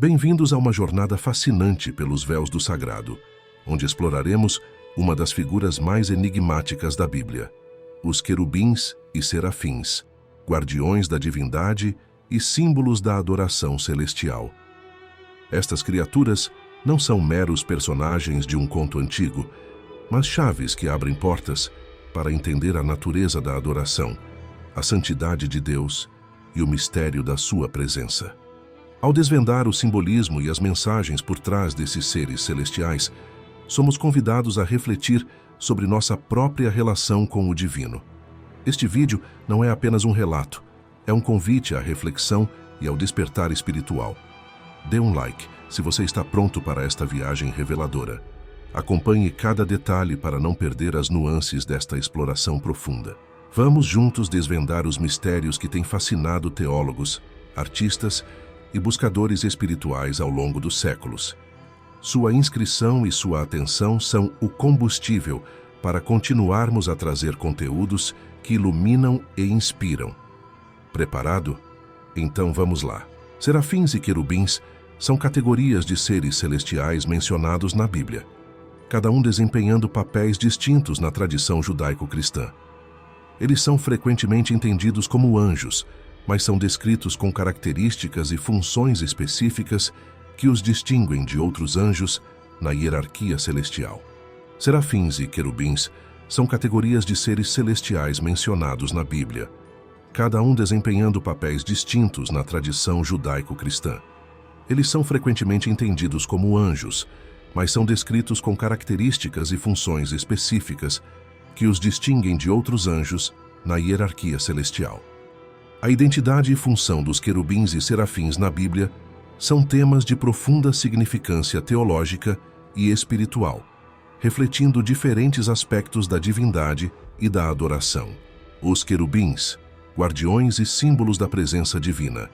Bem-vindos a uma jornada fascinante pelos véus do sagrado, onde exploraremos uma das figuras mais enigmáticas da Bíblia: os querubins e serafins, guardiões da divindade e símbolos da adoração celestial. Estas criaturas não são meros personagens de um conto antigo, mas chaves que abrem portas para entender a natureza da adoração, a santidade de Deus e o mistério da sua presença. Ao desvendar o simbolismo e as mensagens por trás desses seres celestiais, somos convidados a refletir sobre nossa própria relação com o divino. Este vídeo não é apenas um relato, é um convite à reflexão e ao despertar espiritual. Dê um like se você está pronto para esta viagem reveladora. Acompanhe cada detalhe para não perder as nuances desta exploração profunda. Vamos juntos desvendar os mistérios que têm fascinado teólogos, artistas e buscadores espirituais ao longo dos séculos. Sua inscrição e sua atenção são o combustível para continuarmos a trazer conteúdos que iluminam e inspiram. Preparado? Então vamos lá. Serafins e querubins são categorias de seres celestiais mencionados na Bíblia, cada um desempenhando papéis distintos na tradição judaico-cristã. Eles são frequentemente entendidos como anjos, mas são descritos com características e funções específicas que os distinguem de outros anjos na hierarquia celestial. Serafins e querubins são categorias de seres celestiais mencionados na Bíblia, cada um desempenhando papéis distintos na tradição judaico-cristã. Eles são frequentemente entendidos como anjos, mas são descritos com características e funções específicas que os distinguem de outros anjos na hierarquia celestial. A identidade e função dos querubins e serafins na Bíblia são temas de profunda significância teológica e espiritual, refletindo diferentes aspectos da divindade e da adoração. Os querubins, guardiões e símbolos da presença divina.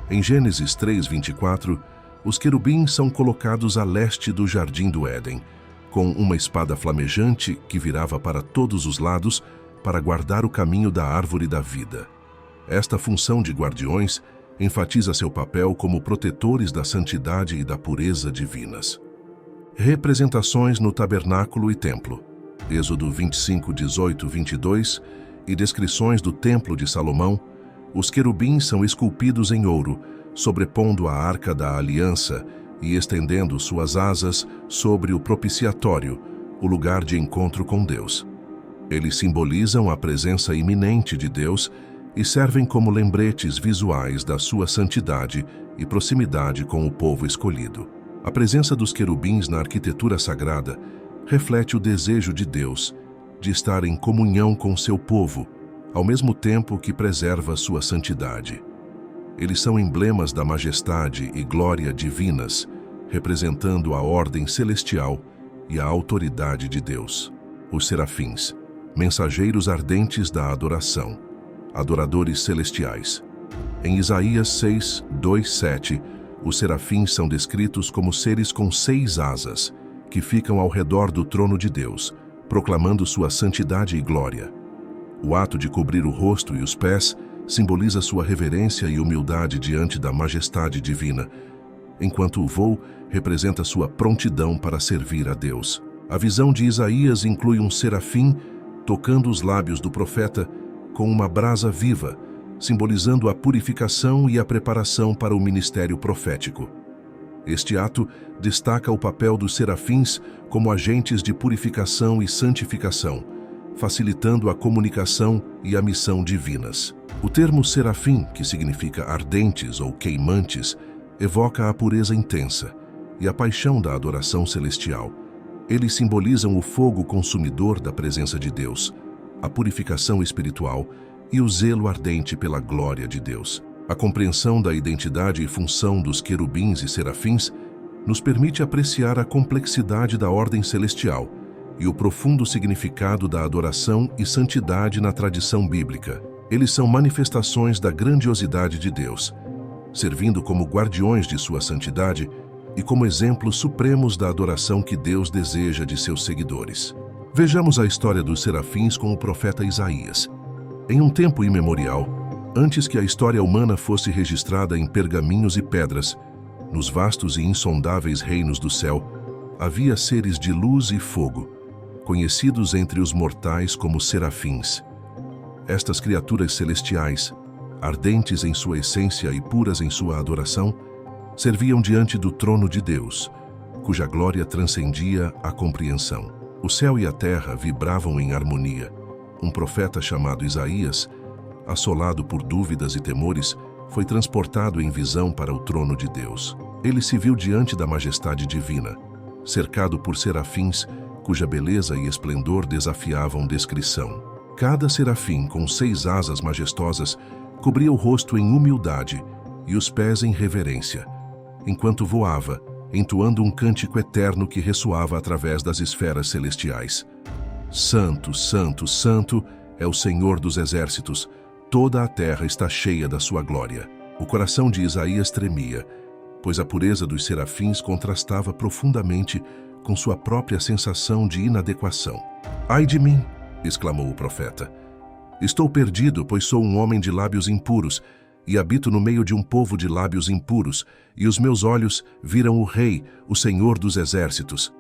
Em Gênesis 3:24, os querubins são colocados a leste do Jardim do Éden, com uma espada flamejante que virava para todos os lados para guardar o caminho da árvore da vida. Esta função de guardiões enfatiza seu papel como protetores da santidade e da pureza divinas. Representações no tabernáculo e templo. Êxodo 25:18-22 e descrições do Templo de Salomão. Os querubins são esculpidos em ouro, sobrepondo a Arca da Aliança e estendendo suas asas sobre o propiciatório, o lugar de encontro com Deus. Eles simbolizam a presença iminente de Deus e servem como lembretes visuais da sua santidade e proximidade com o povo escolhido. A presença dos querubins na arquitetura sagrada reflete o desejo de Deus de estar em comunhão com seu povo, ao mesmo tempo que preserva sua santidade. Eles são emblemas da majestade e glória divinas, representando a ordem celestial e a autoridade de Deus. Os serafins, mensageiros ardentes da adoração, adoradores celestiais. Em Isaías 6:2-7, os serafins são descritos como seres com 6 asas, que ficam ao redor do trono de Deus, proclamando sua santidade e glória. O ato de cobrir o rosto e os pés simboliza sua reverência e humildade diante da majestade divina, enquanto o voo representa sua prontidão para servir a Deus. A visão de Isaías inclui um serafim tocando os lábios do profeta com uma brasa viva, simbolizando a purificação e a preparação para o ministério profético. Este ato destaca o papel dos serafins como agentes de purificação e santificação, facilitando a comunicação e a missão divinas. O termo serafim, que significa ardentes ou queimantes, evoca a pureza intensa e a paixão da adoração celestial. Eles simbolizam o fogo consumidor da presença de Deus, a purificação espiritual e o zelo ardente pela glória de Deus. A compreensão da identidade e função dos querubins e serafins nos permite apreciar a complexidade da ordem celestial e o profundo significado da adoração e santidade na tradição bíblica. Eles são manifestações da grandiosidade de Deus, servindo como guardiões de sua santidade e como exemplos supremos da adoração que Deus deseja de seus seguidores. Vejamos a história dos serafins com o profeta Isaías. Em um tempo imemorial, antes que a história humana fosse registrada em pergaminhos e pedras, nos vastos e insondáveis reinos do céu, havia seres de luz e fogo, conhecidos entre os mortais como serafins. Estas criaturas celestiais, ardentes em sua essência e puras em sua adoração, serviam diante do trono de Deus, cuja glória transcendia a compreensão. O céu e a terra vibravam em harmonia. Um profeta chamado Isaías, assolado por dúvidas e temores, foi transportado em visão para o trono de Deus. Ele se viu diante da majestade divina, cercado por serafins, cuja beleza e esplendor desafiavam descrição. Cada serafim, com 6 asas majestosas, cobria o rosto em humildade e os pés em reverência, enquanto voava, entoando um cântico eterno que ressoava através das esferas celestiais. Santo, Santo, Santo é o Senhor dos exércitos, toda a terra está cheia da sua glória. O coração de Isaías tremia, pois a pureza dos serafins contrastava profundamente com sua própria sensação de inadequação. Ai de mim! Exclamou o profeta. Estou perdido, pois sou um homem de lábios impuros, e habito no meio de um povo de lábios impuros, e os meus olhos viram o Rei, o Senhor dos exércitos.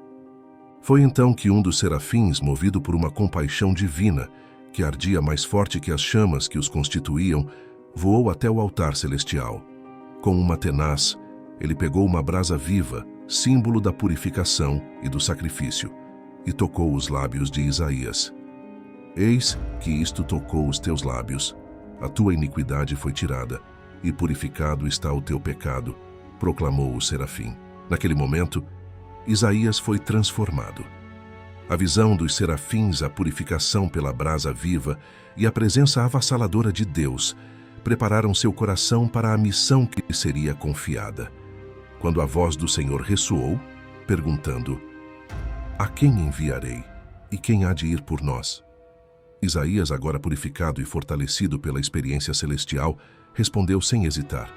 Foi então que um dos serafins, movido por uma compaixão divina, que ardia mais forte que as chamas que os constituíam, voou até o altar celestial. Com uma tenaz, ele pegou uma brasa viva, símbolo da purificação e do sacrifício, e tocou os lábios de Isaías. Eis que isto tocou os teus lábios. A tua iniquidade foi tirada, e purificado está o teu pecado, proclamou o serafim. Naquele momento, Isaías foi transformado. A visão dos serafins, a purificação pela brasa viva e a presença avassaladora de Deus prepararam seu coração para a missão que lhe seria confiada. Quando a voz do Senhor ressoou, perguntando: A quem enviarei? E quem há de ir por nós? Isaías, agora purificado e fortalecido pela experiência celestial, respondeu sem hesitar: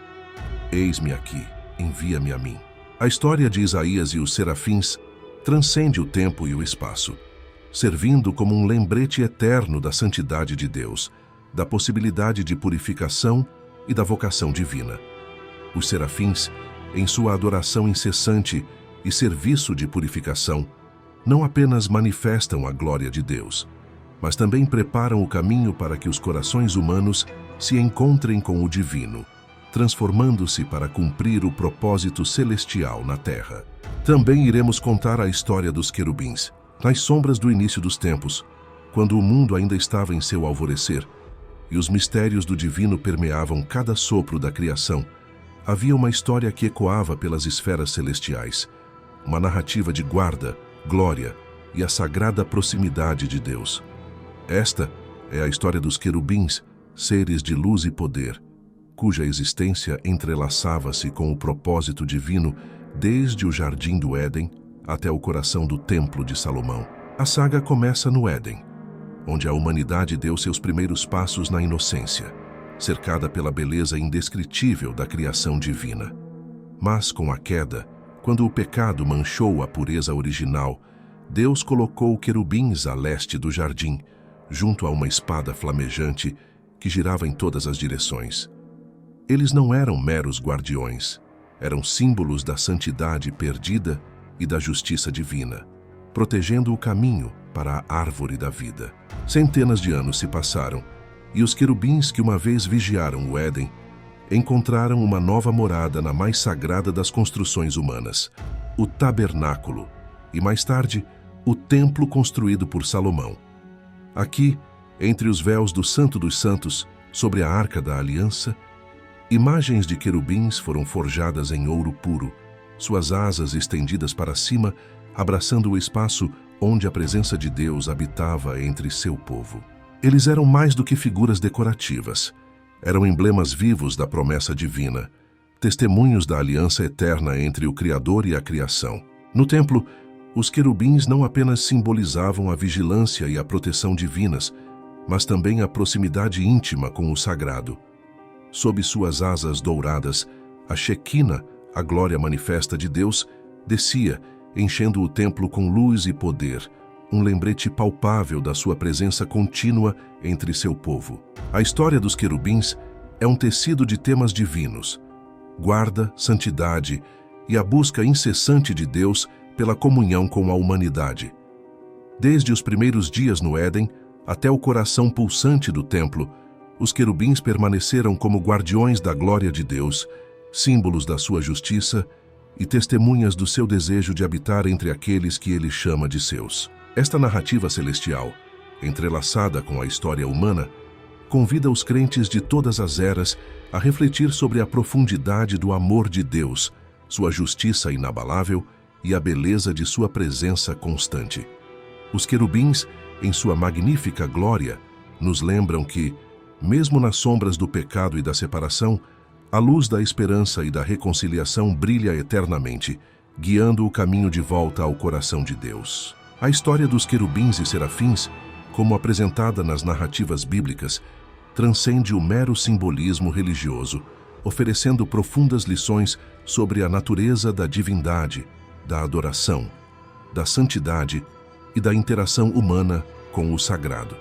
Eis-me aqui, envia-me a mim. A história de Isaías e os serafins transcende o tempo e o espaço, servindo como um lembrete eterno da santidade de Deus, da possibilidade de purificação e da vocação divina. Os serafins, em sua adoração incessante e serviço de purificação, não apenas manifestam a glória de Deus, mas também preparam o caminho para que os corações humanos se encontrem com o divino, transformando-se para cumprir o propósito celestial na terra. Também iremos contar a história dos querubins, nas sombras do início dos tempos, quando o mundo ainda estava em seu alvorecer, e os mistérios do divino permeavam cada sopro da criação. Havia uma história que ecoava pelas esferas celestiais, uma narrativa de guarda, glória e a sagrada proximidade de Deus. Esta é a história dos querubins, seres de luz e poder, cuja existência entrelaçava-se com o propósito divino desde o Jardim do Éden até o coração do Templo de Salomão. A saga começa no Éden, onde a humanidade deu seus primeiros passos na inocência, cercada pela beleza indescritível da criação divina. Mas com a queda, quando o pecado manchou a pureza original, Deus colocou querubins a leste do jardim, junto a uma espada flamejante que girava em todas as direções. Eles não eram meros guardiões, eram símbolos da santidade perdida e da justiça divina, protegendo o caminho para a árvore da vida. Centenas de anos se passaram, e os querubins que uma vez vigiaram o Éden encontraram uma nova morada na mais sagrada das construções humanas, o tabernáculo, e mais tarde, o templo construído por Salomão. Aqui, entre os véus do Santo dos Santos, sobre a Arca da Aliança, imagens de querubins foram forjadas em ouro puro, suas asas estendidas para cima, abraçando o espaço onde a presença de Deus habitava entre seu povo. Eles eram mais do que figuras decorativas. Eram emblemas vivos da promessa divina, testemunhos da aliança eterna entre o Criador e a criação. No templo, os querubins não apenas simbolizavam a vigilância e a proteção divinas, mas também a proximidade íntima com o sagrado. Sob suas asas douradas, a Shequina, a glória manifesta de Deus, descia, enchendo o templo com luz e poder, um lembrete palpável da sua presença contínua entre seu povo. A história dos querubins é um tecido de temas divinos: guarda, santidade, e a busca incessante de Deus pela comunhão com a humanidade. Desde os primeiros dias no Éden até o coração pulsante do templo, os querubins permaneceram como guardiões da glória de Deus, símbolos da sua justiça e testemunhas do seu desejo de habitar entre aqueles que ele chama de seus. Esta narrativa celestial, entrelaçada com a história humana, convida os crentes de todas as eras a refletir sobre a profundidade do amor de Deus, sua justiça inabalável e a beleza de sua presença constante. Os querubins, em sua magnífica glória, nos lembram que, mesmo nas sombras do pecado e da separação, a luz da esperança e da reconciliação brilha eternamente, guiando o caminho de volta ao coração de Deus. A história dos querubins e serafins, como apresentada nas narrativas bíblicas, transcende o mero simbolismo religioso, oferecendo profundas lições sobre a natureza da divindade, da adoração, da santidade e da interação humana com o sagrado.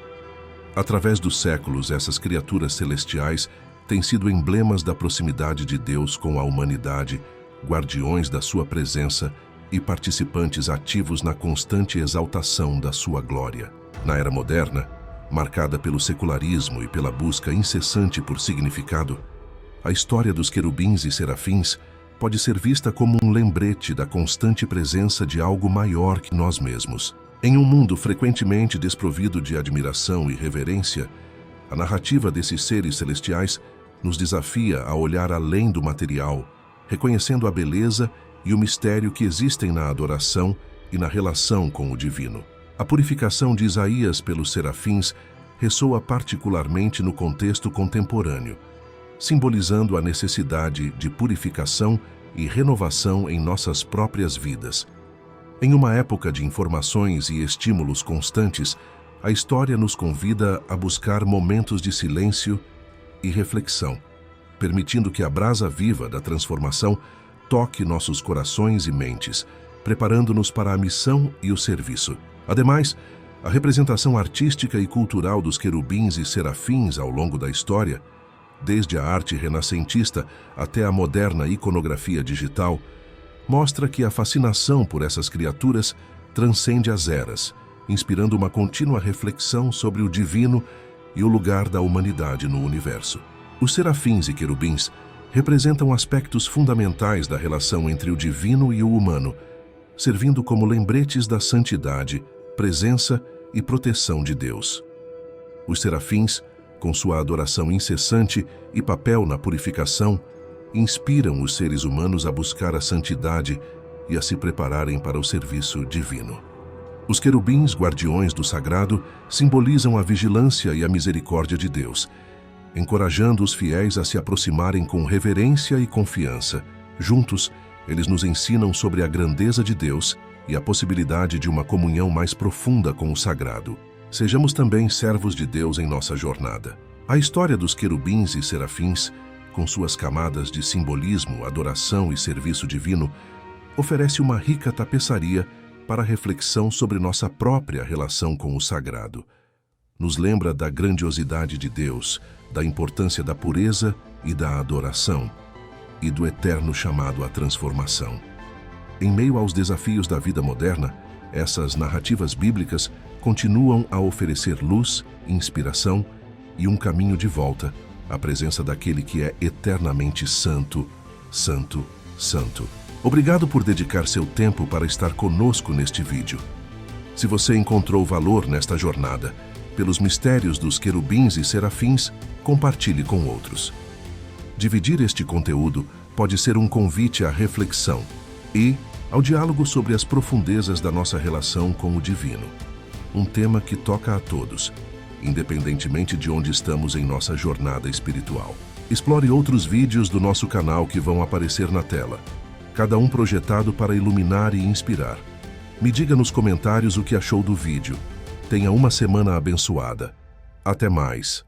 Através dos séculos, essas criaturas celestiais têm sido emblemas da proximidade de Deus com a humanidade, guardiões da sua presença e participantes ativos na constante exaltação da sua glória. Na era moderna, marcada pelo secularismo e pela busca incessante por significado, a história dos querubins e serafins pode ser vista como um lembrete da constante presença de algo maior que nós mesmos. Em um mundo frequentemente desprovido de admiração e reverência, a narrativa desses seres celestiais nos desafia a olhar além do material, reconhecendo a beleza e o mistério que existem na adoração e na relação com o divino. A purificação de Isaías pelos serafins ressoa particularmente no contexto contemporâneo, simbolizando a necessidade de purificação e renovação em nossas próprias vidas. Em uma época de informações e estímulos constantes, a história nos convida a buscar momentos de silêncio e reflexão, permitindo que a brasa viva da transformação toque nossos corações e mentes, preparando-nos para a missão e o serviço. Ademais, a representação artística e cultural dos querubins e serafins ao longo da história, desde a arte renascentista até a moderna iconografia digital, mostra que a fascinação por essas criaturas transcende as eras, inspirando uma contínua reflexão sobre o divino e o lugar da humanidade no universo. Os serafins e querubins representam aspectos fundamentais da relação entre o divino e o humano, servindo como lembretes da santidade, presença e proteção de Deus. Os serafins, com sua adoração incessante e papel na purificação, inspiram os seres humanos a buscar a santidade e a se prepararem para o serviço divino. Os querubins, guardiões do sagrado, simbolizam a vigilância e a misericórdia de Deus, encorajando os fiéis a se aproximarem com reverência e confiança. Juntos, eles nos ensinam sobre a grandeza de Deus e a possibilidade de uma comunhão mais profunda com o sagrado. Sejamos também servos de Deus em nossa jornada. A história dos querubins e serafins, com suas camadas de simbolismo, adoração e serviço divino, oferece uma rica tapeçaria para a reflexão sobre nossa própria relação com o sagrado. Nos lembra da grandiosidade de Deus, da importância da pureza e da adoração, e do eterno chamado à transformação. Em meio aos desafios da vida moderna, essas narrativas bíblicas continuam a oferecer luz, inspiração e um caminho de volta à presença daquele que é eternamente santo, santo, santo. Obrigado por dedicar seu tempo para estar conosco neste vídeo. Se você encontrou valor nesta jornada, pelos mistérios dos querubins e serafins, compartilhe com outros. Dividir este conteúdo pode ser um convite à reflexão e ao diálogo sobre as profundezas da nossa relação com o divino. Um tema que toca a todos, independentemente de onde estamos em nossa jornada espiritual. Explore outros vídeos do nosso canal que vão aparecer na tela, cada um projetado para iluminar e inspirar. Me diga nos comentários o que achou do vídeo. Tenha uma semana abençoada. Até mais!